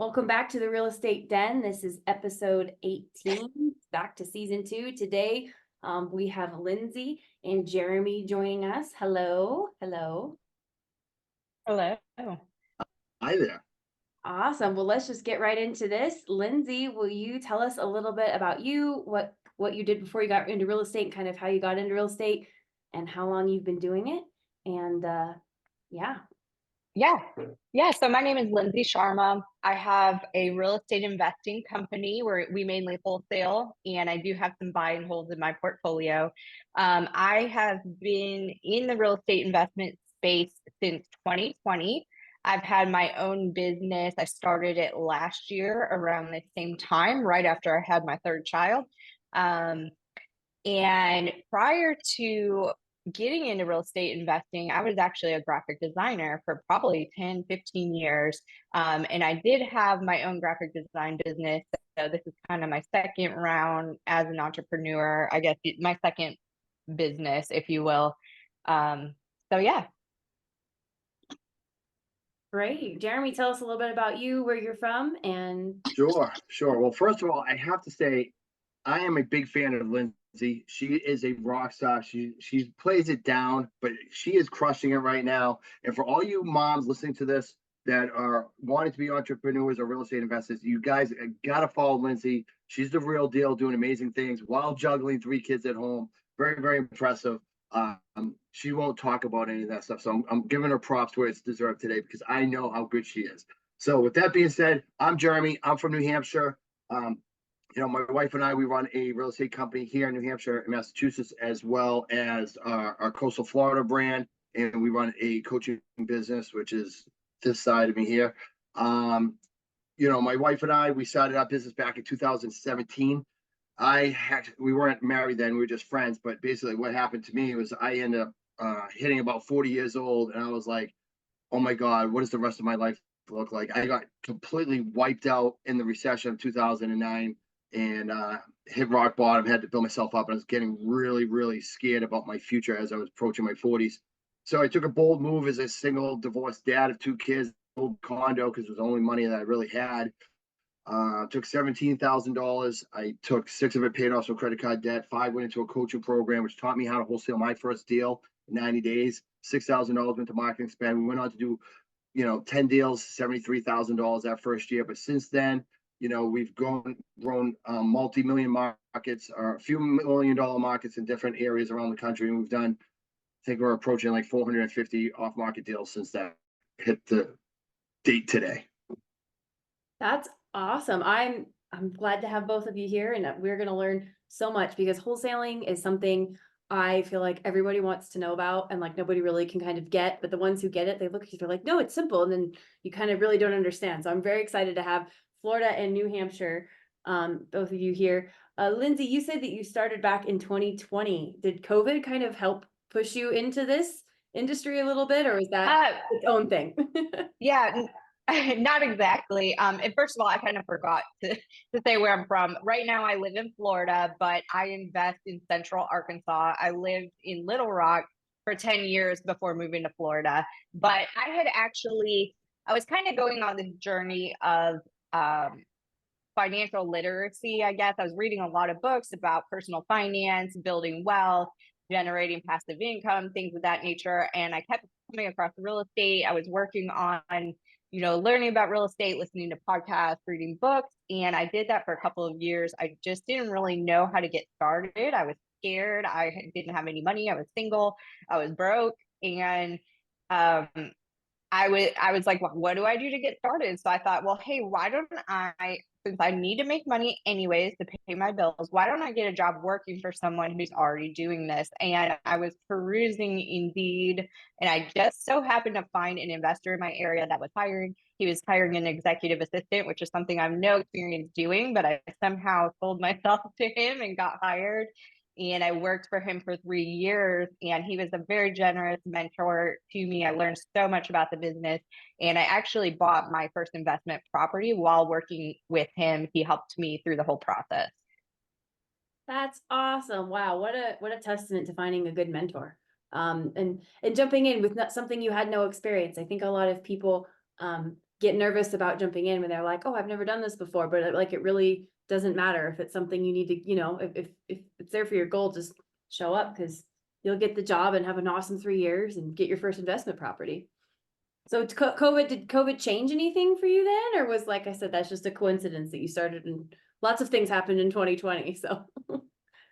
Welcome back to the Real Estate Den. This is episode 18, back to season 2. Today, we have Lindsay and Jeremy joining us. Hello. Hello. Hi there. Awesome. Well, let's just get right into this. Lindsay, will you tell us a little bit about you, what you did before you got into real estate, kind of how you got into real estate and how long you've been doing it? And yeah. So my name is Lindsay Sharma. I have a real estate investing company where we mainly wholesale, and I do have some buy and holds in my portfolio. I have been in the real estate investment space since 2020. I've had my own business. I started it last year around the same time, right after I had my third child. And prior to getting into real estate investing, I was actually a graphic designer for probably 10, 15 years. And I did have my own graphic design business. So this is kind of my second round as an entrepreneur, I guess my second business, if you will. So yeah. Great. Jeremy, tell us a little bit about you, where you're from, and Sure. Well, first of all, I have to say I am a big fan of Lindsay. She is a rock star. She plays it down, but she is crushing it right now. And for all you moms listening to this that are wanting to be entrepreneurs or real estate investors, you guys gotta follow Lindsay. She's the real deal, doing amazing things while juggling 3 kids at home. Very, very impressive. She won't talk about any of that stuff. So I'm giving her props where it's deserved today because I know how good she is. So with that being said, I'm Jeremy. I'm from New Hampshire. My wife and I, we run a real estate company here in New Hampshire and Massachusetts, as well as our coastal Florida brand. And we run a coaching business, which is this side of me here. My wife and I, we started our business back in 2017. We weren't married then, we were just friends. But basically what happened to me was I ended up hitting about 40 years old. And I was like, oh my God, what does the rest of my life look like? I got completely wiped out in the recession of 2009 and hit rock bottom, had to build myself up. And I was getting really, really scared about my future as I was approaching my 40s. So I took a bold move as a single divorced dad of 2 kids, old condo, because it was the only money that I really had. Took $17,000. I took 6 of it paid off some credit card debt. 5 went into a coaching program, which taught me how to wholesale my first deal in 90 days. $6,000 went to marketing spend. We went on to do, 10 deals, $73,000 that first year. But since then, we've grown multi-million markets, or a few $1 million markets in different areas around the country. And we've done, I think we're approaching like 450 off-market deals since that hit the date today. that's awesome. I'm glad to have both of you here, and we're going to learn so much because wholesaling is something I feel like everybody wants to know about, and like nobody really can kind of get, but the ones who get it, they look at you, they're like, no, it's simple. And then you kind of really don't understand. So I'm very excited to have Florida and New Hampshire, both of you here. Lindsay, you said that you started back in 2020. Did COVID kind of help push you into this industry a little bit, or is that its own thing? Yeah, not exactly. And first of all, I kind of forgot to say where I'm from. Right now, I live in Florida, but I invest in Central Arkansas. I lived in Little Rock for 10 years before moving to Florida. But I was kind of going on this journey of financial literacy, I guess. I was reading a lot of books about personal finance, building wealth, generating passive income, things of that nature. And I kept coming across real estate. I was working on learning about real estate, listening to podcasts, reading books. And I did that for a couple of years. I just didn't really know how to get started. I was scared. I didn't have any money. I was single. I was broke. And I was like, well, what do I do to get started? So I thought, well, hey, why don't since I need to make money anyways to pay my bills, why don't I get a job working for someone who's already doing this? And I was perusing Indeed, and I just so happened to find an investor in my area that was hiring. He was hiring an executive assistant, which is something I have no experience doing, but I somehow sold myself to him and got hired. And I worked for him for 3 years, and he was a very generous mentor to me. I learned so much about the business, and I actually bought my first investment property while working with him. He helped me through the whole process. That's awesome. Wow, what a testament to finding a good mentor. And jumping in with something you had no experience. I think a lot of people get nervous about jumping in when they're like, oh, I've never done this before, but like, it really doesn't matter if it's something you need to, you know, if it's there for your goal, just show up, because you'll get the job and have an awesome 3 years and get your first investment property. So COVID, did COVID change anything for you then? Or was, like I said, that's just a coincidence that you started and lots of things happened in 2020. So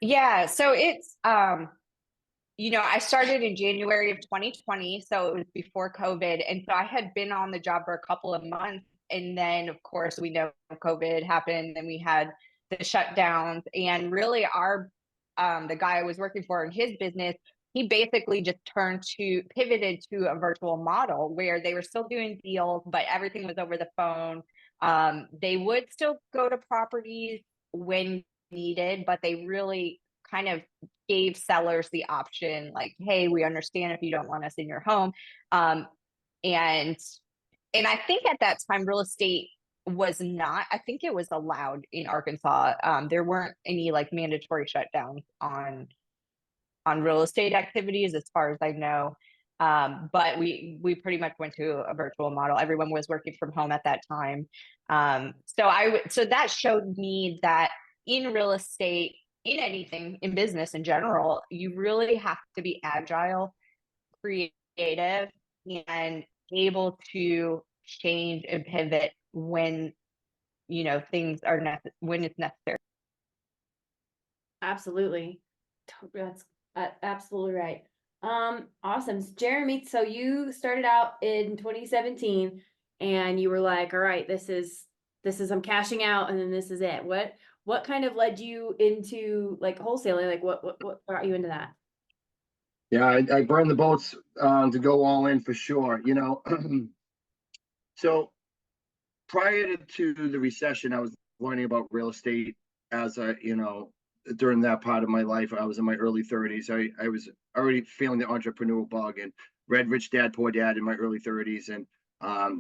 Yeah, so it's I started in January of 2020, so it was before COVID. And so I had been on the job for a couple of months. And then, of course, we know COVID happened and we had the shutdowns. And really, the guy I was working for in his business, he basically just pivoted to a virtual model where they were still doing deals, but everything was over the phone. They would still go to properties when needed, but they really kind of gave sellers the option, like, hey, we understand if you don't want us in your home. And I think at that time real estate was not, I think it was allowed in Arkansas. There weren't any like mandatory shutdowns on real estate activities as far as I know. But we pretty much went to a virtual model. Everyone was working from home at that time. So that showed me that in real estate, in anything, in business in general, you really have to be agile, creative, and able to change and pivot when things are when it's necessary. absolutely. That's absolutely right. Awesome. Jeremy, so you started out in 2017 and you were like, all right, this is I'm cashing out, and then this is it. What kind of led you into like wholesaling? Like what brought you into that? Yeah, I burned the boats to go all in for sure. So prior to the recession, I was learning about real estate as during that part of my life. I was in my early 30s. I was already feeling the entrepreneurial bug and read Rich Dad Poor Dad in my early 30s. And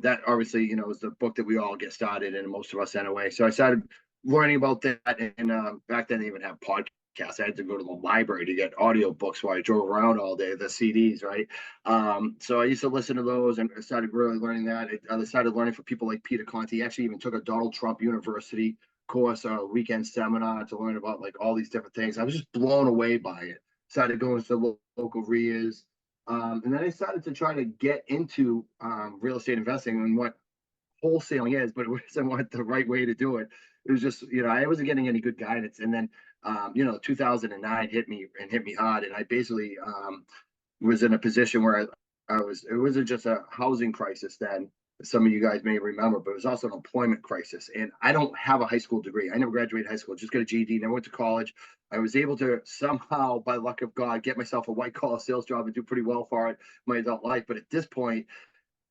that obviously, is the book that we all get started in, most of us anyway. So I started learning about that. And back then, they even have podcasts. I had to go to the library to get audio books while I drove around all day, the CDs, right? So I used to listen to those and I started really learning that. I started learning from people like Peter Conti. He actually even took a Donald Trump University course, a weekend seminar to learn about like all these different things. I was just blown away by it. Started going to the local RIAs. And then I started to try to get into real estate investing and what wholesaling is, but it wasn't what the right way to do it. It was just, I wasn't getting any good guidance. And then, 2009 hit me hard. And I basically was in a position where it wasn't just a housing crisis then, some of you guys may remember, but it was also an employment crisis. And I don't have a high school degree. I never graduated high school, just got a GED, never went to college. I was able to somehow, by luck of God, get myself a white collar sales job and do pretty well for it my adult life. But at this point,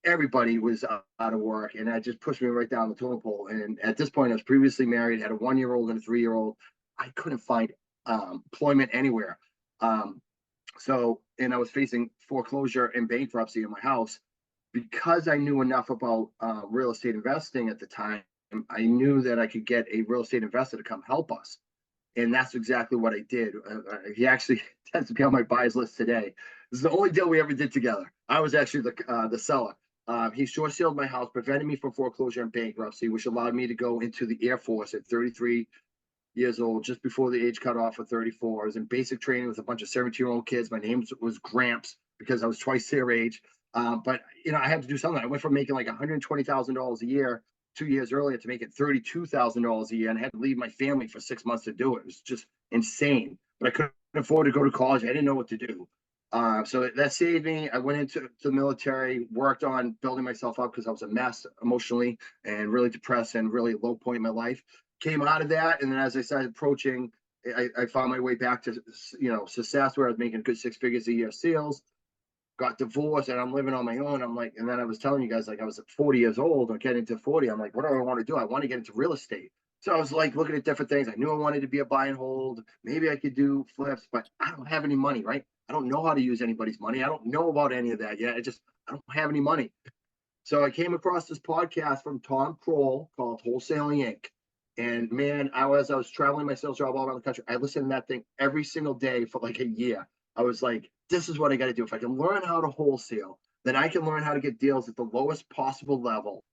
everybody was out of work, and that just pushed me right down the totem pole. And at this point, I was previously married, had a 1-year-old and a 3-year-old. I couldn't find employment anywhere. And I was facing foreclosure and bankruptcy in my house. Because I knew enough about real estate investing at the time, I knew that I could get a real estate investor to come help us. And that's exactly what I did. He actually tends to be on my buyers list today. This is the only deal we ever did together. I was actually the seller. He short saleed my house, prevented me from foreclosure and bankruptcy, which allowed me to go into the Air Force at 33 years old, just before the age cutoff for 34. I was in basic training with a bunch of 17-year-old kids. My name was Gramps because I was twice their age. But I had to do something. I went from making like $120,000 a year 2 years earlier to making $32,000 a year, and I had to leave my family for 6 months to do it. It was just insane. But I couldn't afford to go to college. I didn't know what to do. So that saved me. I went into the military, worked on building myself up because I was a mess emotionally and really depressed and really low point in my life. Came out of that, and then as I started approaching, I found my way back to success, where I was making good 6 figures a year sales. Got divorced, and I'm living on my own. I'm like, and then I was telling you guys, like, I was 40 years old or getting to 40. I'm like, what do I want to do? I want to get into real estate. So I was like looking at different things. I knew I wanted to be a buy and hold. Maybe I could do flips, but I don't have any money, right? I don't know how to use anybody's money. I don't know about any of that yet. I don't have any money. So I came across this podcast from Tom Kroll called Wholesaling Inc. And man, I was traveling my sales job all around the country. I listened to that thing every single day for like a year. I was like, this is what I got to do. If I can learn how to wholesale, then I can learn how to get deals at the lowest possible level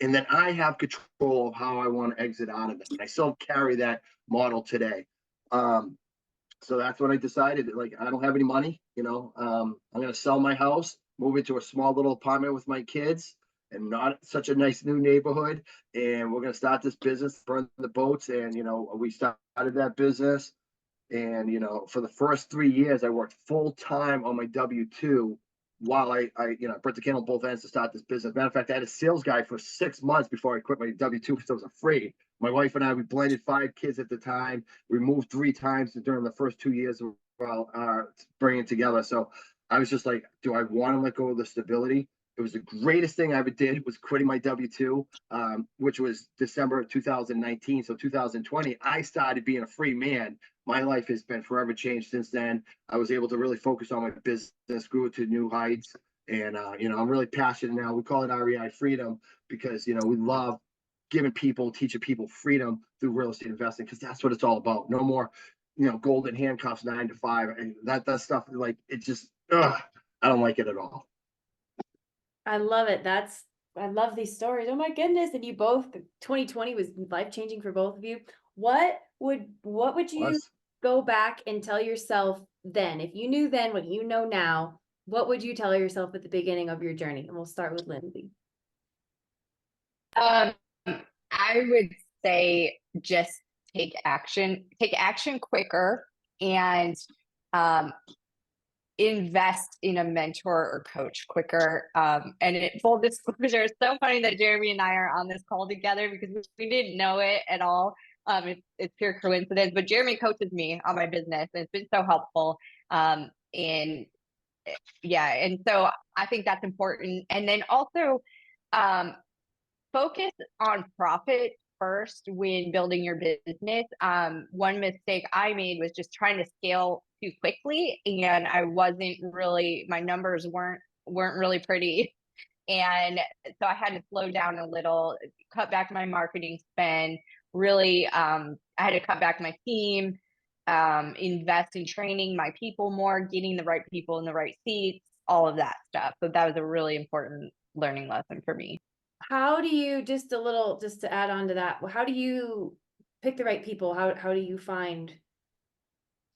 and then I have control of how I want to exit out of it. And I still carry that model today. So that's when I decided that, like, I don't have any money, I'm going to sell my house, move into a small little apartment with my kids and not such a nice new neighborhood. And we're going to start this business, burn the boats. And, we started that business. And, for the first 3 years, I worked full time on my W-2 while I burnt the candle at both ends to start this business. Matter of fact, I had a sales guy for 6 months before I quit my W-2 because I was afraid. My wife and I, we blended 5 kids at the time. We moved 3 times during the first 2 years while bringing it together. So I was just like, do I want to let go of the stability? It was the greatest thing I ever did was quitting my W-2, which was December of 2019. So 2020, I started being a free man. My life has been forever changed since then. I was able to really focus on my business, grew it to new heights. And, I'm really passionate now. We call it REI Freedom because, we love giving people, teaching people freedom through real estate investing, because that's what it's all about. No more, golden handcuffs 9 to 5. And that stuff, like, it just, I don't like it at all. I love it. I love these stories. Oh my goodness. And you both, 2020 was life-changing for both of you. What would you go back and tell yourself then? If you knew then what you know now, what would you tell yourself at the beginning of your journey? And we'll start with Lindsay. I would say just take action quicker, and invest in a mentor or coach quicker. Full disclosure, it's so funny that Jeremy and I are on this call together because we didn't know it at all. It's pure coincidence, but Jeremy coaches me on my business, and it's been so helpful. And so I think that's important. And then also, focus on profit first when building your business. One mistake I made was just trying to scale too quickly, and my numbers weren't really pretty. And so I had to slow down a little, cut back my marketing spend, really, I had to cut back my team, invest in training my people more, getting the right people in the right seats, all of that stuff. So that was a really important learning lesson for me. How do you, just to add on to that, how do you pick the right people? How do you find,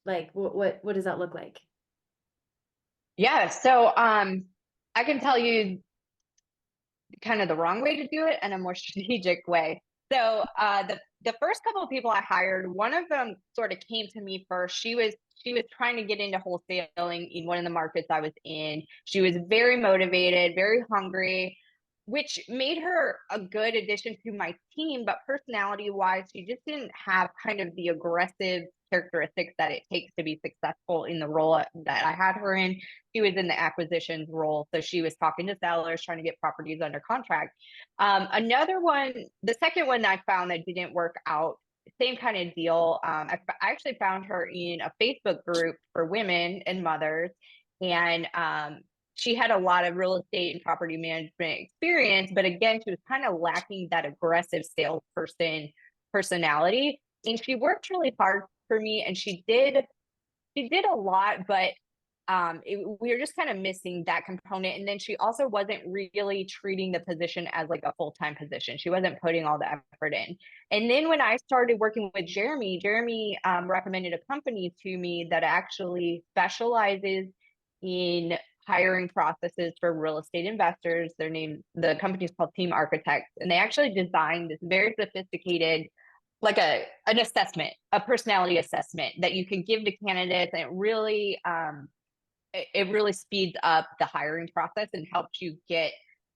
like, what does that look like? Yeah. So, I can tell you kind of the wrong way to do it and a more strategic way. So, the first couple of people I hired, one of them sort of came to me first. She was trying to get into wholesaling in one of the markets I was in. She was very motivated, very hungry, which made her a good addition to my team. But personality wise, she just didn't have kind of the aggressive characteristics that it takes to be successful in the role that I had her in. She was in the acquisitions role. So she was talking to sellers, trying to get properties under contract. Another one, the second one that I found that didn't work out, same kind of deal. I actually found her in a Facebook group for women and mothers. And she had a lot of real estate and property management experience, but again, she was kind of lacking that aggressive salesperson personality. And she worked really hard for me, and she did a lot, but we were just kind of missing that component. And then she also wasn't really treating the position as like a full-time position. She wasn't putting all the effort in. And then when I started working with Jeremy recommended a company to me that actually specializes in hiring processes for real estate investors. The company is called Team Architects, and they actually designed this very sophisticated, like a personality assessment that you can give to candidates, and it really speeds up the hiring process and helps you get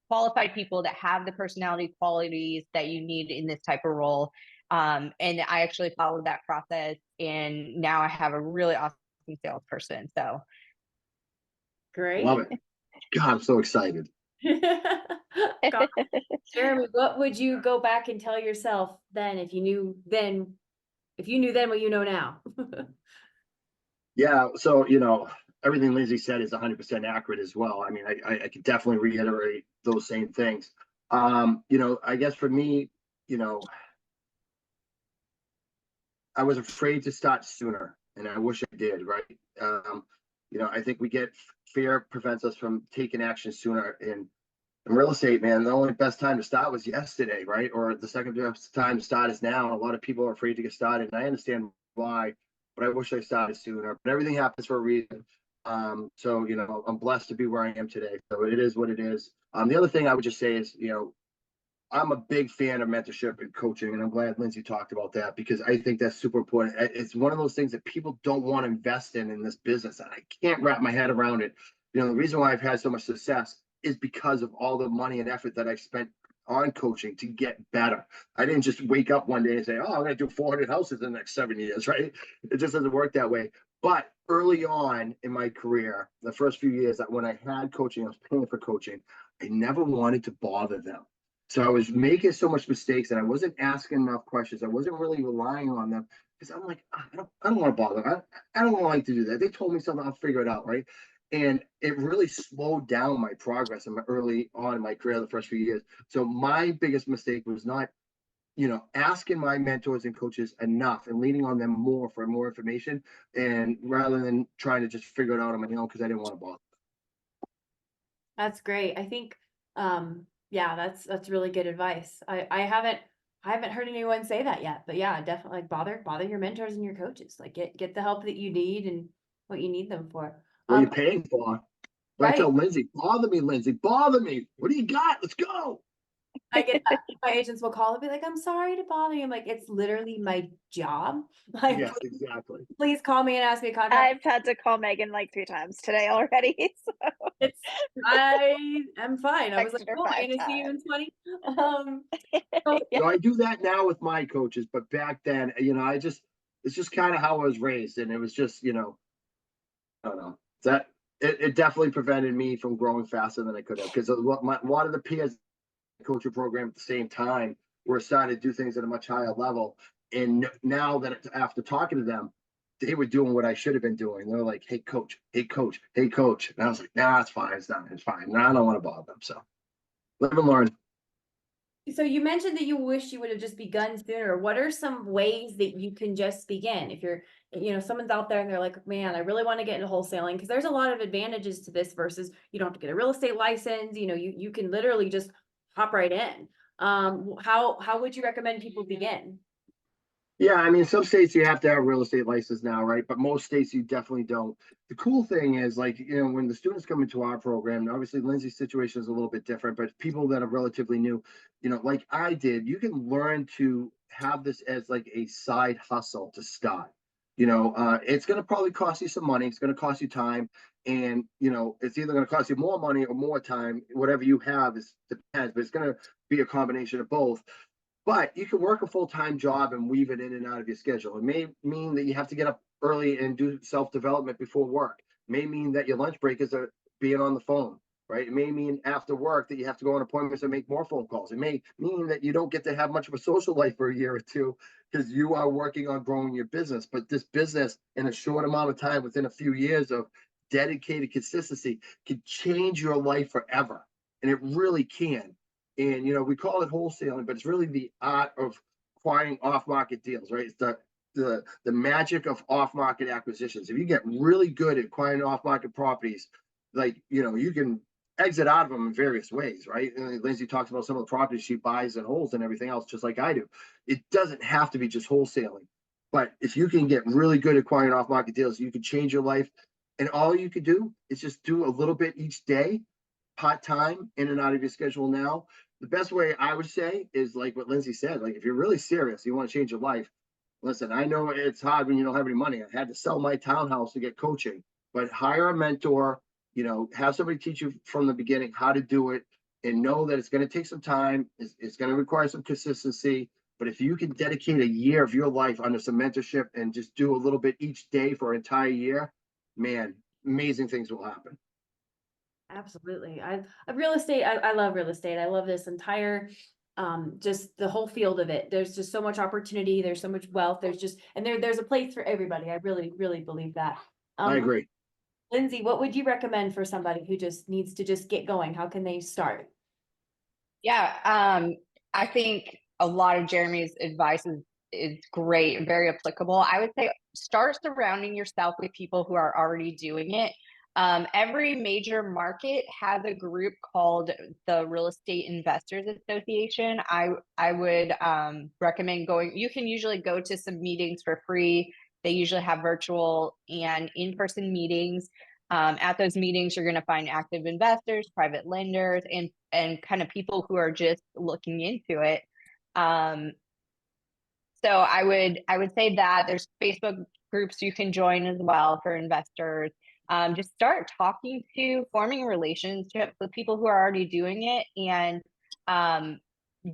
qualified people that have the personality qualities that you need in this type of role. And I actually followed that process, and now I have a really awesome salesperson. So Great. Love it. God, I'm so excited. God. Jeremy, what would you go back and tell yourself then if you knew then what you know now? Yeah. So, everything Lindsay said is 100% accurate as well. I mean, I could definitely reiterate those same things. I guess for me, I was afraid to start sooner, and I wish I did, right? I think fear prevents us from taking action sooner. And In real estate, man, the only best time to start was yesterday, right? Or the second best time to start is now. A lot of people are afraid to get started, and I understand why, but I wish I started sooner. But everything happens for a reason. So I'm blessed to be where I am today. So it is what it is. The other thing I would just say is, I'm a big fan of mentorship and coaching, and I'm glad Lindsay talked about that because I think that's super important. It's one of those things that people don't want to invest in this business, and I can't wrap my head around it. The reason why I've had so much success is because of all the money and effort that I've spent on coaching to get better. I didn't just wake up one day and say, "Oh, I'm going to do 400 houses in the next 7 years," right? It just doesn't work that way. But early on in my career, the first few years that when I had coaching, I was paying for coaching. I never wanted to bother them. So I was making so much mistakes and I wasn't asking enough questions. I wasn't really relying on them because I'm like, I don't want to bother them. I don't like to do that. They told me something, I'll figure it out, right? And it really slowed down my progress in my early on in my career, the first few years. So my biggest mistake was not, asking my mentors and coaches enough and leaning on them more for more information, and rather than trying to just figure it out on my own because I didn't want to bother. That's great. I think, yeah, that's really good advice. I haven't heard anyone say that yet, but yeah, definitely like bother your mentors and your coaches. Like get the help that you need and what you need them for. What are you paying for? But I Right. tell Lindsay, bother me, Lindsay, bother me. What do you got? Let's go. I get that. My agents will call and be like, I'm sorry to bother you. I'm like, it's literally my job. Like, Yes, exactly. please call me and ask me a contract. I've had to call Megan like 3 times today already. So It's I am fine. I was like, texted her cool, am I 5 gonna see you in times. 20? So Yeah. I do that now with my coaches, but back then, it's just kind of how I was raised. And it was just, I don't know. That it definitely prevented me from growing faster than I could have because a lot of the peers coaching program at the same time were starting to do things at a much higher level. And now that after talking to them, they were doing what I should have been doing. They were like, "Hey, coach, hey, coach, hey, coach," and I was like, "Nah, it's fine, it's fine. Nah, I don't want to bother them." So live and learn. So you mentioned that you wish you would have just begun sooner. What are some ways that you can just begin? If you're, someone's out there and they're like, man, I really want to get into wholesaling because there's a lot of advantages to this versus you don't have to get a real estate license. You can literally just hop right in. How would you recommend people begin? Yeah, I mean, some states you have to have a real estate license now, right? But most states you definitely don't. The cool thing is, like, when the students come into our program, obviously Lindsay's situation is a little bit different, but people that are relatively new, like I did, you can learn to have this as like a side hustle to start. It's going to probably cost you some money, it's going to cost you time, and it's either going to cost you more money or more time. Whatever you have is depends, but it's going to be a combination of both. But you can work a full-time job and weave it in and out of your schedule. It may mean that you have to get up early and do self-development before work. It may mean that your lunch break is being on the phone, right? It may mean after work that you have to go on appointments and make more phone calls. It may mean that you don't get to have much of a social life for a year or two because you are working on growing your business. But this business, in a short amount of time, within a few years of dedicated consistency, can change your life forever. And it really can. And we call it wholesaling, but it's really the art of acquiring off-market deals, right? It's the magic of off-market acquisitions. If you get really good at acquiring off-market properties, like you can exit out of them in various ways, right? And Lindsay talks about some of the properties she buys and holds and everything else, just like I do. It doesn't have to be just wholesaling, but if you can get really good at acquiring off-market deals, you can change your life. And all you could do is just do a little bit each day, part-time, in and out of your schedule now. The best way I would say is like what Lindsay said, like if you're really serious, you want to change your life. Listen, I know it's hard when you don't have any money. I had to sell my townhouse to get coaching, but hire a mentor, have somebody teach you from the beginning how to do it, and know that it's going to take some time. It's going to require some consistency. But if you can dedicate a year of your life under some mentorship and just do a little bit each day for an entire year, man, amazing things will happen. Absolutely. Real estate, I love real estate. I love this entire just the whole field of it. There's just so much opportunity, there's so much wealth, there's a place for everybody. I really, really believe that. I Um, agree. Lindsay, what would you recommend for somebody who just needs to just get going? How can they start? Yeah, I think a lot of Jeremy's advice is great and very applicable. I would say start surrounding yourself with people who are already doing it. Every major market has a group called the Real Estate Investors Association. I would recommend going. You can usually go to some meetings for free. They usually have virtual and in-person meetings. At those meetings, you're going to find active investors, private lenders, and kind of people who are just looking into it. So I would say that there's Facebook groups you can join as well for investors. Just start talking to, forming relationships with people who are already doing it, and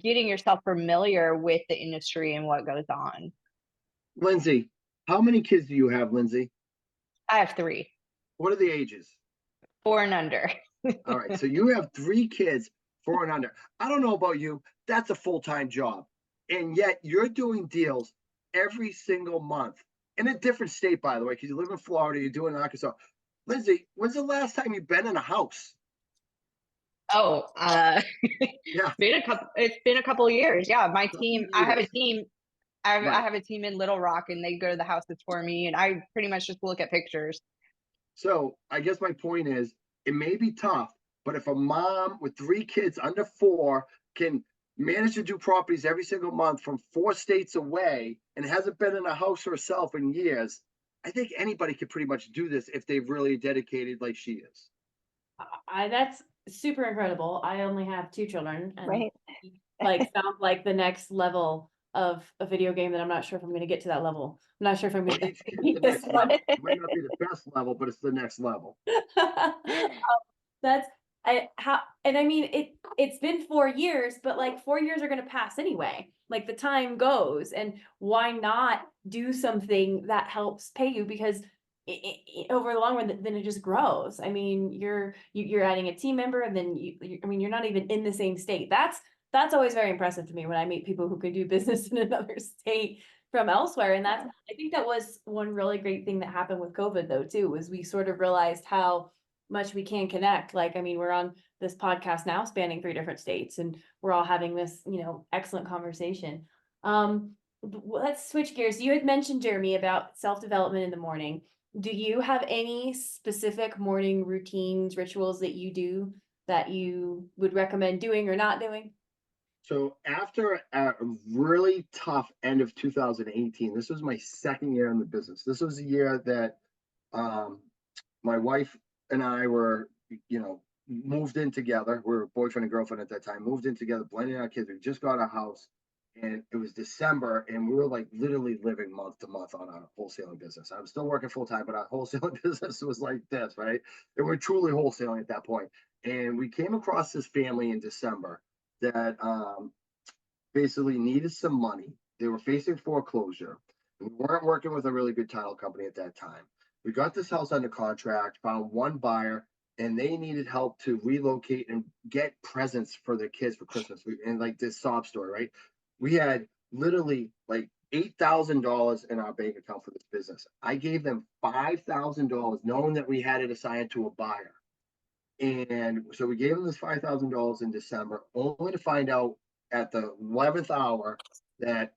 getting yourself familiar with the industry and what goes on. Lindsay, how many kids do you have, Lindsay? I have 3, What are the ages? 4 and under. All right, so you have 3 kids, 4 and under. I don't know about you, that's a full-time job. And yet you're doing deals every single month in a different state, by the way, because you live in Florida, you're doing Arkansas. Lindsay, when's the last time you've been in a house? Oh, Yeah, it's been a couple of years. Yeah, my couple team, I have a years. team. I Right. have a team in Little Rock, and they go to the houses for me, and I pretty much just look at pictures. So I guess my point is, it may be tough, but if a mom with 3 kids under 4 can manage to do properties every single month from 4 states away and hasn't been in a house herself in years, I think anybody could pretty much do this if they've really dedicated like she is. That's super incredible. I only have 2 children and Right. like sound like the next level of a video game that I'm not sure if I'm going to get to that level. I'm not sure if I'm Well, going it's the to beat this next one. level. It might not be the best level, but it's the next level. That's and I mean it's been 4 years, but like 4 years are gonna pass anyway. Like the time goes, and why not do something that helps pay you? Because over the long run, then it just grows. I mean, you're adding a team member, and then I mean, you're not even in the same state. That's always very impressive to me when I meet people who can do business in another state from elsewhere. And that's I think that was one really great thing that happened with COVID though too, was we sort of realized how much we can connect. Like, I mean, we're on this podcast now spanning 3 different states, and we're all having this, excellent conversation. Let's switch gears. You had mentioned, Jeremy, about self-development in the morning. Do you have any specific morning routines, rituals that you do that you would recommend doing or not doing? So after a really tough end of 2018, this was my 2nd year in the business. This was the year that um, my wife and I were, moved in together. We were boyfriend and girlfriend at that time, moved in together, blending our kids. We just got a house, and it was December, and we were like literally living month to month on our wholesaling business. I was still working full time, but our wholesaling business was like this, right? And we're truly wholesaling at that point. And we came across this family in December that basically needed some money. They were facing foreclosure. We weren't working with a really good title company at that time. We got this house under contract, found one buyer, and they needed help to relocate and get presents for their kids for Christmas. And like this sob story, right? We had literally like $8,000 in our bank account for this business. I gave them $5,000, knowing that we had it assigned to a buyer. And so we gave them this $5,000 in December, only to find out at the 11th hour that,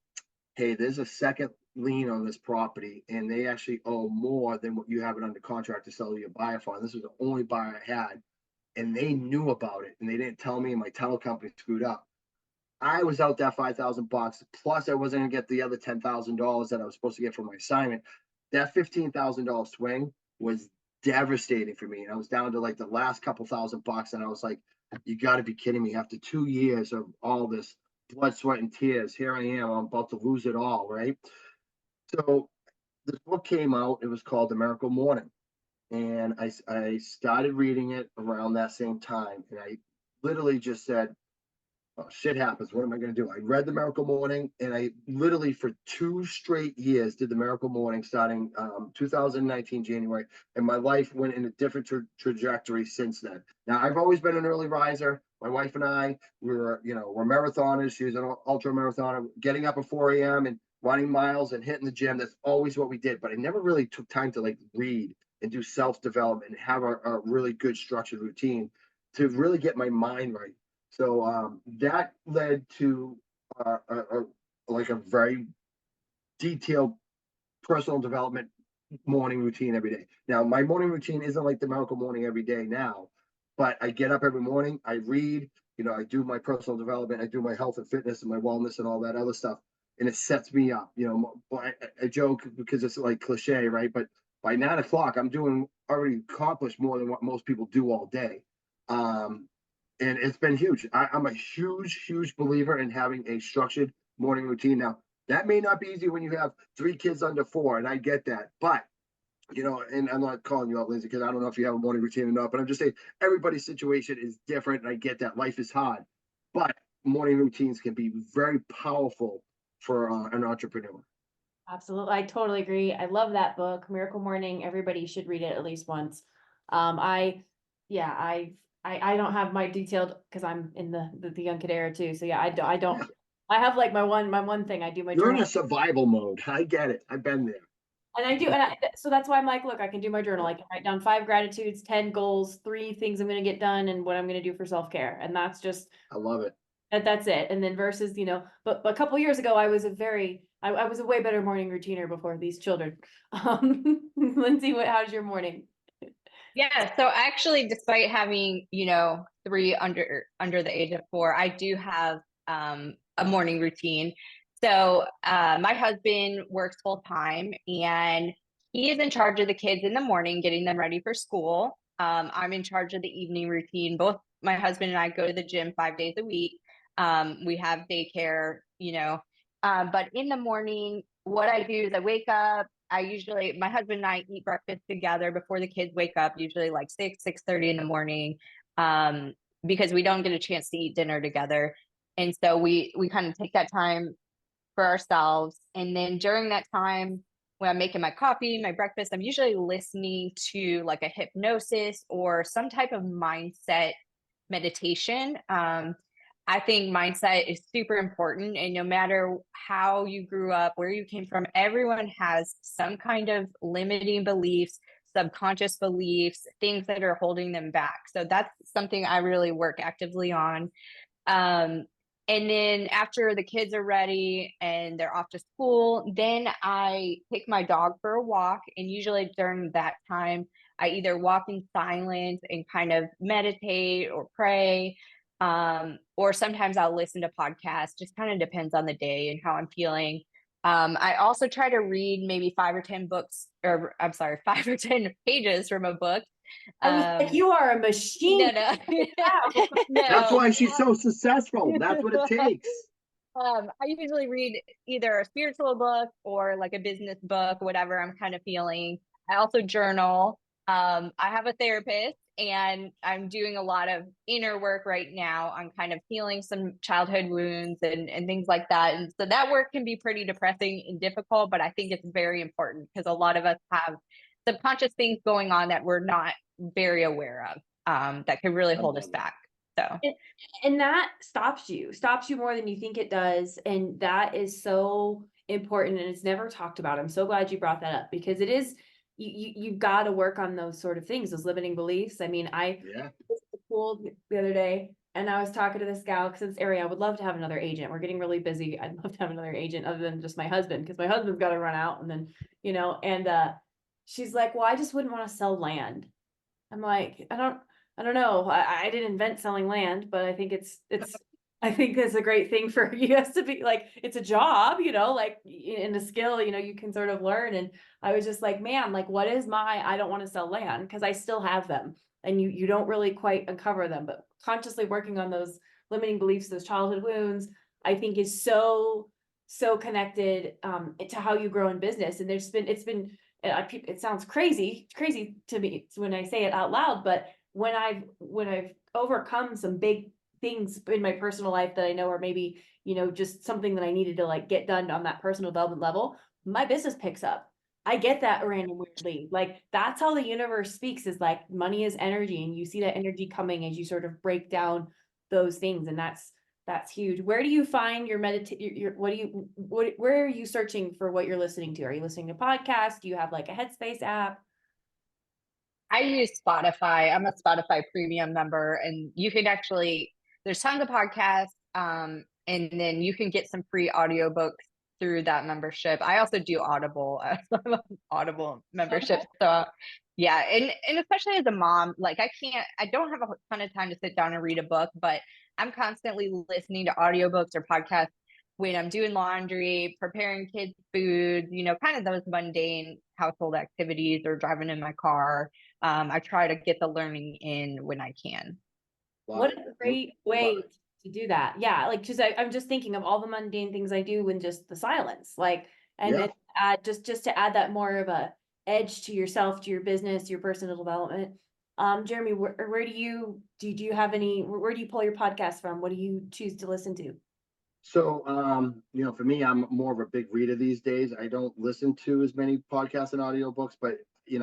hey, there's a second lien on this property, and they actually owe more than what you have it under contract to sell to your buyer for. And this was the only buyer I had, and they knew about it, and they didn't tell me, and my title company screwed up. I was out that $5,000, plus I wasn't gonna get the other $10,000 that I was supposed to get from my assignment. That $15,000 swing was devastating for me. And I was down to like the last couple $1,000, and I was like, you got to be kidding me. After 2 years of all this blood, sweat, and tears, here I am. I'm about to lose it all, right? So this book came out. It was called The Miracle Morning. And I started reading it around that same time. And I literally just said, oh, shit happens. What am I going to do? I read the Miracle Morning, and I literally for 2 straight years did the Miracle Morning, starting 2019 January, and my life went in a different trajectory since then. Now, I've always been an early riser. My wife and I, we're marathoners. She was an ultra marathoner, getting up at 4 a.m. and running miles and hitting the gym. That's always what we did. But I never really took time to like read and do self-development and have a really good structured routine to really get my mind right. So that led to like a very detailed personal development morning routine every day. Now, my morning routine isn't like the miracle morning every day now, but I get up every morning, I read, I do my personal development, I do my health and fitness and my wellness and all that other stuff. And it sets me up, I joke because it's like cliche, right? But by 9 o'clock, I'm doing already accomplished more than what most people do all day. And it's been huge. I'm a huge believer in having a structured morning routine. Now, that may not be easy when you have 3 kids under 4, and I get that. But, and I'm not calling you out, Lindsay, because I don't know if you have a morning routine or not, but I'm just saying everybody's situation is different, and I get that. Life is hard. But morning routines can be very powerful for an entrepreneur. Absolutely. I totally agree. I love that book, Miracle Morning. Everybody should read it at least once. Yeah, I don't have my detailed because I'm in the young kid era too. So yeah, I don't, Yeah. I have like my one thing. I do my You're in journal a survival mode. I get it. I've been there. and I do. So that's why I'm like, look, I can do my journal. I can write down 5 gratitudes, 10 goals, 3 things I'm going to get done and what I'm going to do for self-care. And that's just, I love it. that's it. And then versus, but a couple years ago, I was I was a way better morning routiner before these children. Lindsay, how's your morning? Yeah, so actually, despite having, 3 under the age of 4, I do have a morning routine. So my husband works full time and he is in charge of the kids in the morning, getting them ready for school. I'm in charge of the evening routine. Both my husband and I go to the gym 5 days a week. We have daycare, but in the morning, what I do is I wake up. My husband and I eat breakfast together before the kids wake up, usually like 6:30 in the morning, because we don't get a chance to eat dinner together. And so we kind of take that time for ourselves. And then during that time, when I'm making my coffee, my breakfast, I'm usually listening to like a hypnosis or some type of mindset meditation. I think mindset is super important. And no matter how you grew up, where you came from, everyone has some kind of limiting beliefs, subconscious beliefs, things that are holding them back. So that's something I really work actively on. And then after the kids are ready and they're off to school, then I take my dog for a walk. And usually during that time, I either walk in silence and kind of meditate or pray. Or sometimes I'll listen to podcasts, just kind of depends on the day and how I'm feeling. I also try to read maybe 5 or 10 or I'm sorry, 5 or 10 pages from a book. I was like, you are a machine. No. That's No. why she's so successful. That's what it takes. I usually read either a spiritual book or like a business book, whatever I'm kind of feeling. I also journal. I have a therapist and I'm doing a lot of inner work right now on kind of healing some childhood wounds and things like that. And so that work can be pretty depressing and difficult, but I think it's very important because a lot of us have subconscious things going on that we're not very aware of, that could really hold us back. So And that stops you more than you think it does. And that is so important and it's never talked about. I'm so glad you brought that up because it is, you've got to work on those sort of things, those limiting beliefs. I mean, I was at the pool the other day and I was talking to this gal because in this area, I would love to have another agent. We're getting really busy. I'd love to have another agent other than just my husband because my husband's got to run out and then, and she's like, well, I just wouldn't want to sell land. I'm like, I don't know. I didn't invent selling land, but I think I think it's a great thing for you guys to be like, it's a job, like in a skill, you can sort of learn. And I was just like, man, like, what is I don't want to sell land because I still have them and you don't really quite uncover them, but consciously working on those limiting beliefs, those childhood wounds, I think is so connected to how you grow in business. And it sounds crazy to me when I say it out loud, but when I've overcome some big things in my personal life that I know are maybe, just something that I needed to like get done on that personal development level, my business picks up. I get that random weirdly. Like that's how the universe speaks is like money is energy and you see that energy coming as you sort of break down those things. And that's huge. Where do you find your where are you searching for what you're listening to? Are you listening to podcasts? Do you have like a Headspace app? I use Spotify. I'm a Spotify premium member and you can there's tons of podcasts. And then you can get some free audiobooks through that membership. I also do Audible, Audible membership. So yeah, and especially as a mom, like I don't have a ton of time to sit down and read a book, but I'm constantly listening to audiobooks or podcasts when I'm doing laundry, preparing kids' food, kind of those mundane household activities or driving in my car. I try to get the learning in when I can. What a great way to do that. Yeah, like because I'm just thinking of all the mundane things I do in just the silence. Like and Yeah. then add just to add that more of a edge to yourself, to your business, your personal development. Jeremy, where do you have any where do you pull your podcast from? What do you choose to listen to? So, for me, I'm more of a big reader these days. I don't listen to as many podcasts and audiobooks, but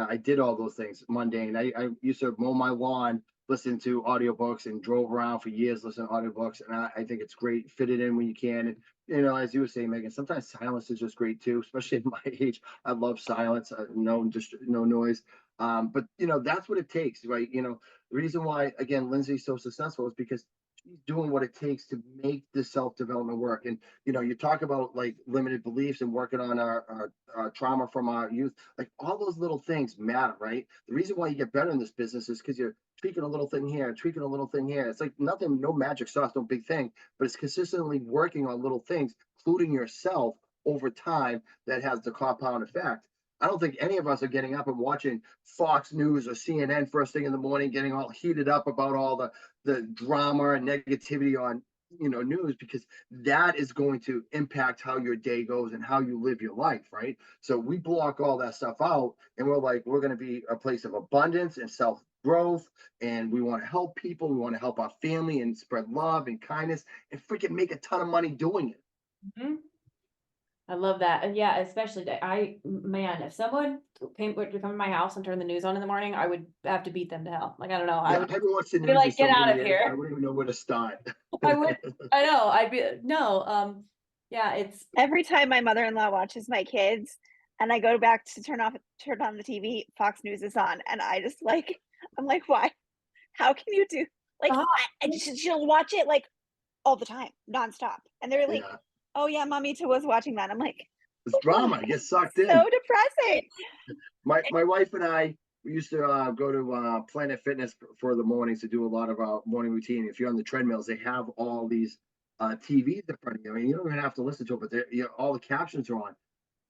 I did all those things mundane. I used to mow my lawn, listen to audiobooks, and drove around for years listening to audiobooks. And I think it's great. Fit it in when you can. And, as you were saying, Megan, sometimes silence is just great too, especially at my age. I love silence, no noise. But that's what it takes, right? The reason why, again, Lindsay's so successful is because she's doing what it takes to make the self-development work. And you talk about like limited beliefs and working on our trauma from our youth. Like all those little things matter, right? The reason why you get better in this business is because you're tweaking a little thing here, tweaking a little thing here. It's like nothing, no magic sauce, no big thing, but it's consistently working on little things, including yourself over time, that has the compound effect. I don't think any of us are getting up and watching Fox News or CNN first thing in the morning, getting all heated up about all the drama and negativity on news, because that is going to impact how your day goes and how you live your life, right? So we block all that stuff out, and we're going to be a place of abundance and self growth, and we want to help people, we want to help our family and spread love and kindness and freaking make a ton of money doing it. Mm-hmm. I love that. And yeah, especially man, if someone would come to my house and turn the news on in the morning, I would have to beat them to hell. Like, I don't know. I haven't watched the be news like, get out of years. I here. wouldn't even know where to start. I would, I know, I'd be, no, yeah, it's, Every time my mother-in-law watches my kids and I go back to turn on the TV, Fox News is on. And I'm like, why? How can you do like she'll watch it like all the time, nonstop. And they're like, oh yeah, mommy too was watching that. I'm like, it's drama. Get sucked in. So depressing. My wife and I, we used to go to Planet Fitness for the mornings to do a lot of our morning routine. If you're on the treadmills, they have all these TVs in front of you. I mean, you don't even have to listen to it, but all the captions are on.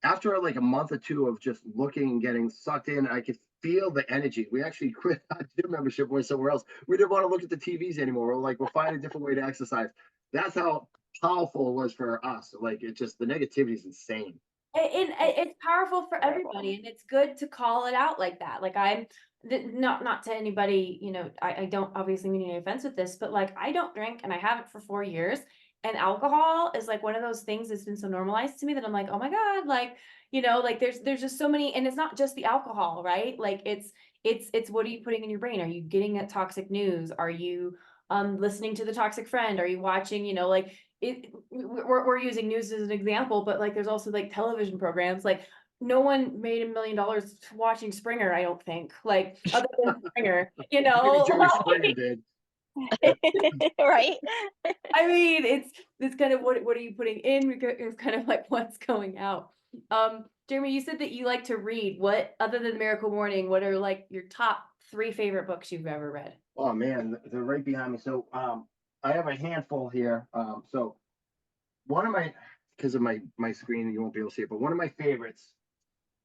After like a month or two of just looking and getting sucked in, I could feel the energy. We actually quit our gym membership, went somewhere else. We didn't want to look at the TVs anymore. We're like, we'll find a different way to exercise. That's how powerful it was for us. Like, it just, the negativity is insane. and it's powerful for everybody, and it's good to call it out like that. Like I'm not to anybody, I don't obviously mean any offense with this, but like I don't drink and I haven't for 4 years. And alcohol is like one of those things that's been so normalized to me that I'm like, oh my God, like, like there's just so many, and it's not just the alcohol, right? Like it's what are you putting in your brain? Are you getting at toxic news? Are you listening to the toxic friend? Are you watching, like we're using news as an example, but like there's also like television programs, like no one made $1 million watching Springer, I don't think, like other than Springer, Maybe Jerry Springer did. Right. I mean, it's kind of what are you putting in? It's kind of like what's going out. Jeremy, you said that you like to read. What, other than Miracle Morning, what are like your top 3 favorite books you've ever read? Oh man, they're right behind me. So I have a handful here. So one of my, because of my screen, you won't be able to see it, but one of my favorites,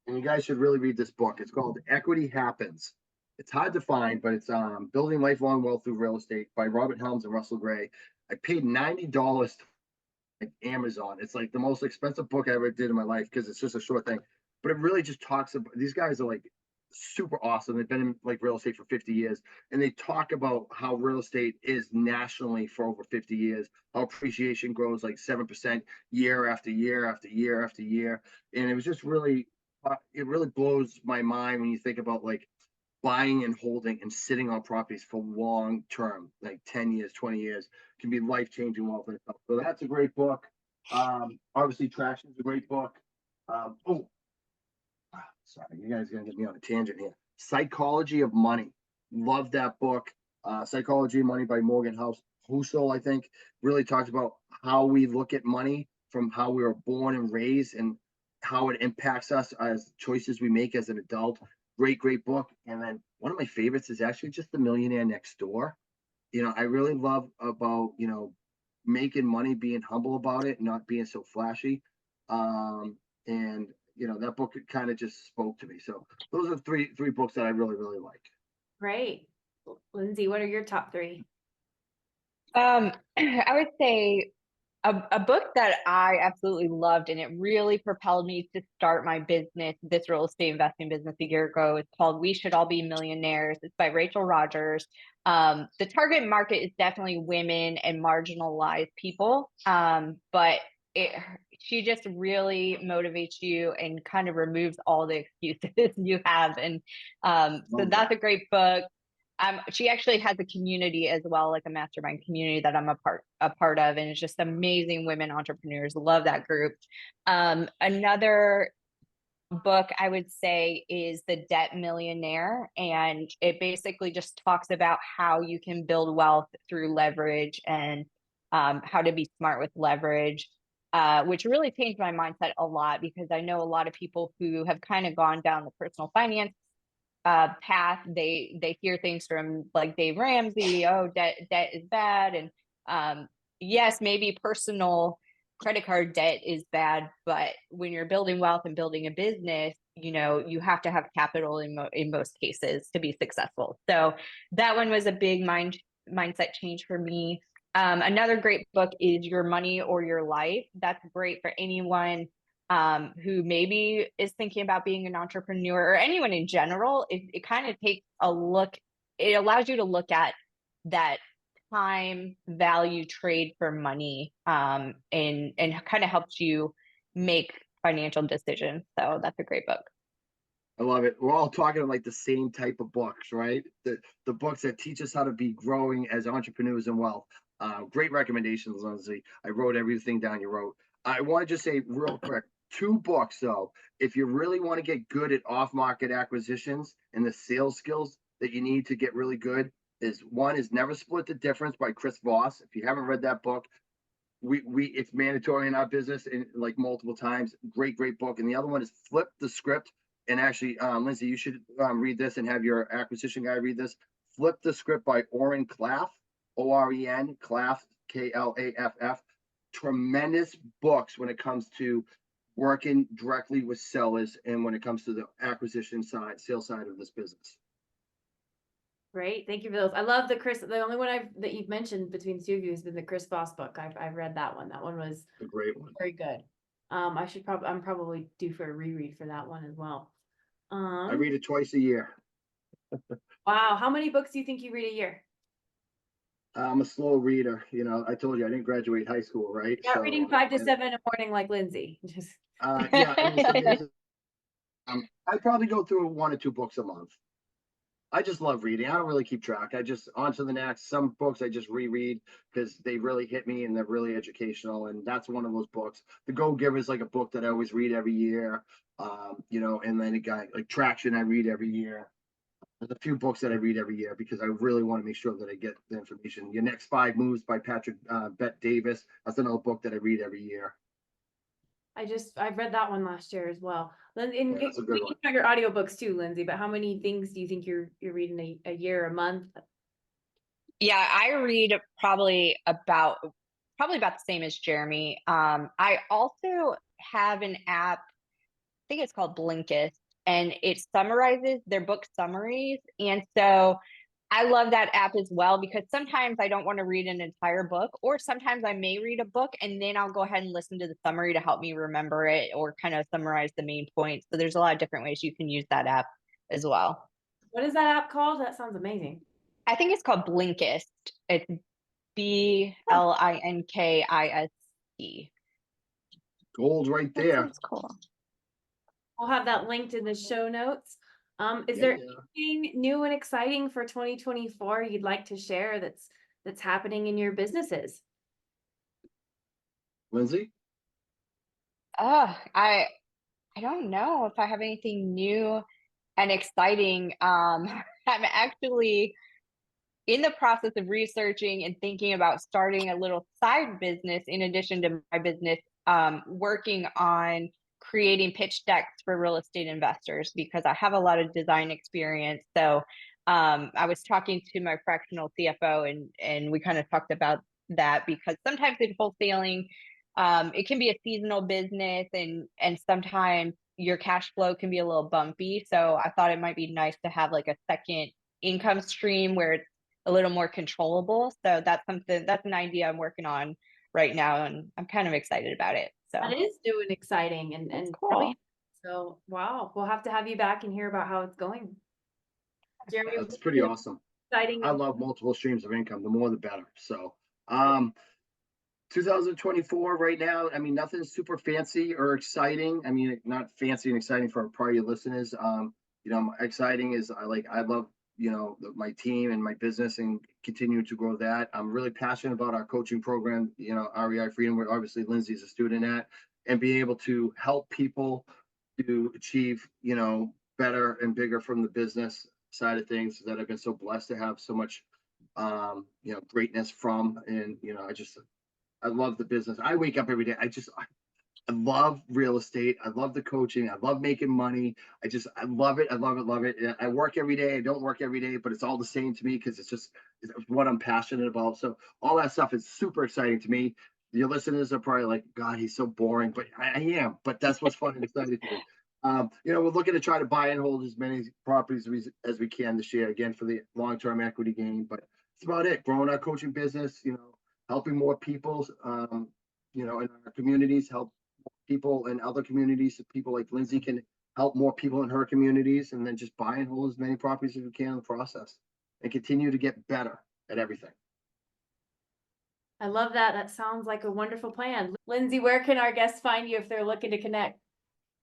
and you guys should really read this book. It's called Equity Happens. It's hard to find, but it's Building Lifelong Wealth Through Real Estate by Robert Helms and Russell Gray. I paid $90 at Amazon. It's like the most expensive book I ever did in my life because it's just a short thing. But it really just talks about, these guys are like super awesome. They've been in like real estate for 50 years, and they talk about how real estate is nationally for over 50 years, how appreciation grows like 7% year after year after year after year. And it was just really, it really blows my mind when you think about like buying and holding and sitting on properties for long term, like 10 years, 20 years, can be life-changing wealth in itself. So that's a great book. Obviously, Traction is a great book. Sorry, you guys are gonna get me on a tangent here. Psychology of Money. Love that book. Psychology of Money by Morgan Housel, I think, really talks about how we look at money from how we were born and raised and how it impacts us as choices we make as an adult. Great book. And then one of my favorites is actually just The Millionaire Next Door. I really love about, making money, being humble about it, not being so flashy. And that book kind of just spoke to me. So those are three books that I really like. Great. Lindsay, what are your top three? I would say a book that I absolutely loved, and it really propelled me to start my business, this real estate investing business a year ago. It's called We Should All Be Millionaires. It's by Rachel Rogers. The target market is definitely women and marginalized people. But she just really motivates you and kind of removes all the excuses you have. And so that's a great book. She actually has a community as well, like a mastermind community that I'm a part of, and it's just amazing women entrepreneurs. Love that group. Another book I would say is The Debt Millionaire, and it basically just talks about how you can build wealth through leverage and how to be smart with leverage. Which really changed my mindset a lot, because I know a lot of people who have kind of gone down the personal finance path. They hear things from like Dave Ramsey, oh, debt is bad. And yes, maybe personal credit card debt is bad, but when you're building wealth and building a business, you have to have capital in most cases to be successful. So that one was a big mindset change for me. Another great book is Your Money or Your Life. That's great for anyone who maybe is thinking about being an entrepreneur, or anyone in general. It kind of takes a look, it allows you to look at that time value trade for money, and kind of helps you make financial decisions. So that's a great book. I love it. We're all talking like the same type of books, right? The books that teach us how to be growing as entrepreneurs and wealth. Great recommendations, Lindsay. I wrote everything down you wrote. I want to just say real quick, 2 books though. If you really want to get good at off-market acquisitions and the sales skills that you need to get really good, one is Never Split the Difference by Chris Voss. If you haven't read that book, it's mandatory in our business, and like multiple times. Great book. And the other one is Flip the Script. And actually, Lindsay, you should read this and have your acquisition guy read this. Flip the Script by Oren Klaff, Oren Klaff, Klaff. Tremendous books when it comes to working directly with sellers and when it comes to the acquisition side, sales side of this business. Great, thank you for those. I love the only one that you've mentioned between the two of you has been the Chris Voss book. I've read that one. That one was a great one. Very good. I'm probably due for a reread for that one as well. I read it twice a year. Wow, how many books do you think you read a year? I'm a slow reader. I told you I didn't graduate high school, right? Not reading 5 to 7 in the morning like Lindsay. Just yeah. I probably go through 1 or 2 books a month. I just love reading. I don't really keep track. I just on to the next. Some books I just reread because they really hit me and they're really educational. And that's one of those books. The Go-Giver is like a book that I always read every year. And then like Traction I read every year. There's a few books that I read every year because I really want to make sure that I get the information. Your Next 5 Moves by Patrick Bet Davis. That's another book that I read every year. I've read that one last year as well. Yeah, that's a good one. About your audiobooks too, Lindsay, but how many things do you think you're reading a year, a month? Yeah, I read probably about the same as Jeremy. I also have an app, I think it's called Blinkist, and it summarizes their book summaries. And so I love that app as well, because sometimes I don't want to read an entire book, or sometimes I may read a book and then I'll go ahead and listen to the summary to help me remember it or kind of summarize the main points. So there's a lot of different ways you can use that app as well. What is that app called? That sounds amazing. I think it's called Blinkist. It's Blinkist. Gold right there. That's cool. We'll have that linked in the show notes. Is there anything new and exciting for 2024 you'd like to share that's happening in your businesses? Lindsay? I don't know if I have anything new and exciting. I'm actually in the process of researching and thinking about starting a little side business in addition to my business working on creating pitch decks for real estate investors because I have a lot of design experience. So I was talking to my fractional CFO and we kind of talked about that because sometimes in wholesaling, it can be a seasonal business and sometimes your cash flow can be a little bumpy. So I thought it might be nice to have like a second income stream where it's a little more controllable. So that's an idea I'm working on right now, and I'm kind of excited about it. So That is doing exciting and That's really, cool. so wow, we'll have to have you back and hear about how it's going. Jeremy, That's pretty awesome. exciting. I love multiple streams of income. The more, the better. So, 2024 right now, I mean, nothing super fancy or exciting. I mean, not fancy and exciting for part of your listeners. Exciting is I love, my team and my business and continue to grow that. I'm really passionate about our coaching program, REI Freedom, where obviously Lindsay's a student at, and being able to help people to achieve, better and bigger from the business side of things that I've been so blessed to have so much, greatness from. And, I love the business. I wake up every day. I love real estate. I love the coaching. I love making money. I love it. I love it. Love it. And I work every day. I don't work every day, but it's all the same to me because it's what I'm passionate about. So all that stuff is super exciting to me. Your listeners are probably like, God, he's so boring, but I am. But that's what's fun and exciting to me. We're looking to try to buy and hold as many properties as we can this year, again, for the long-term equity gain. But that's about it. Growing our coaching business, helping more people, in our communities, help people in other communities, so people like Lindsay can help more people in her communities, and then just buy and hold as many properties as we can in the process and continue to get better at everything. I love that. That sounds like a wonderful plan. Lindsay, where can our guests find you if they're looking to connect?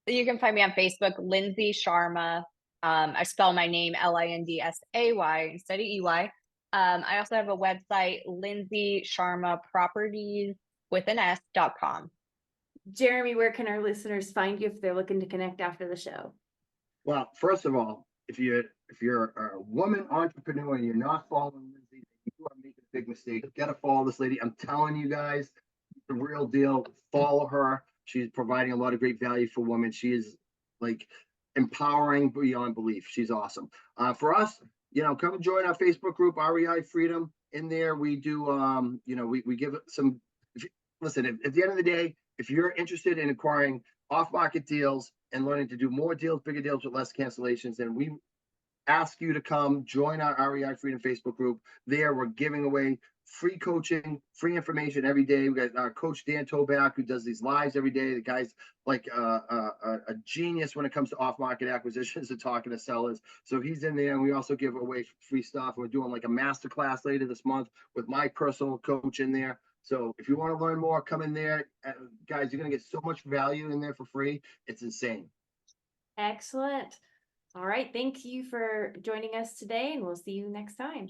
you can find me on Facebook, Lindsay Sharma. I spell my name Lindsay instead of EY. I also have a website, Lindsay Sharma Properties with an S.com. Jeremy, where can our listeners find you if they're looking to connect after the show? Well, first of all, if you're a woman entrepreneur and you're not following Lindsay, you are making a big mistake. You gotta follow this lady. I'm telling you guys, the real deal. Follow her. She's providing a lot of great value for women. She is like empowering beyond belief. She's awesome. For us, come and join our Facebook group, REI Freedom. In there, we do, we give it some. Listen, at the end of the day, if you're interested in acquiring off-market deals and learning to do more deals, bigger deals with less cancellations, then we ask you to come join our REI Freedom Facebook group. There, we're giving away free coaching, free information every day. We got our coach Dan Toback, who does these lives every day. The guy's like a genius when it comes to off-market acquisitions and talking to sellers. So he's in there, and we also give away free stuff. We're doing like a masterclass later this month with my personal coach in there. So if you want to learn more, come in there. Guys, you're going to get so much value in there for free. It's insane. Excellent. All right. Thank you for joining us today, and we'll see you next time.